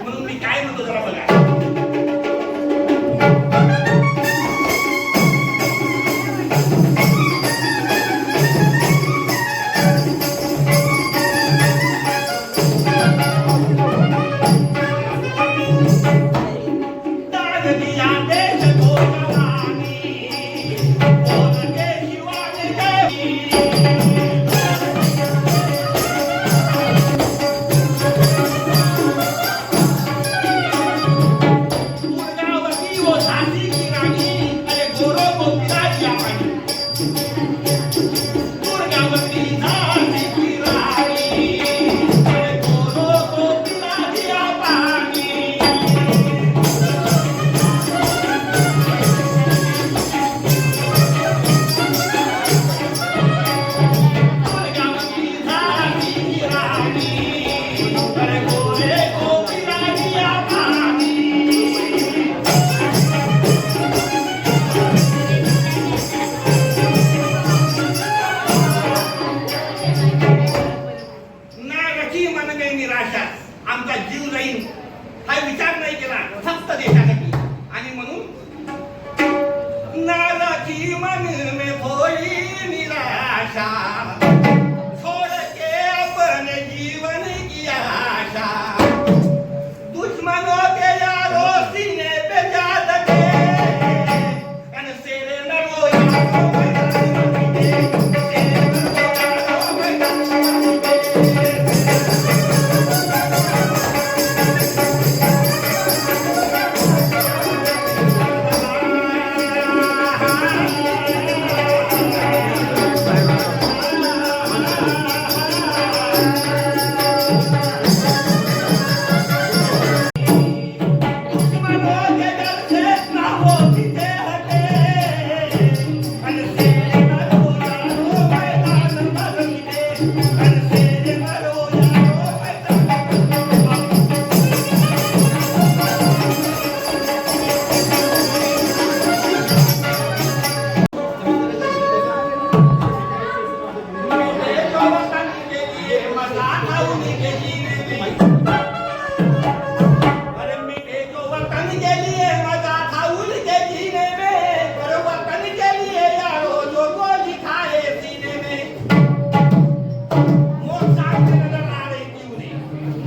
म्हणून मी काय म्हणतो जरा बघा. आमचा जीव जाईल हा विचार नाही केला फक्त देशासाठी. आणि म्हणून नाराची मन में थोड़ी निराशा छोड़ के अपने जीवन की आशा दुश्मनों के यारों सीने पे जाद के अनसेरे न रोया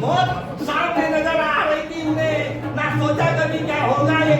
मौत सामने नजर आ रही थी उन्हें, ना सोचा कभी क्या होगा ये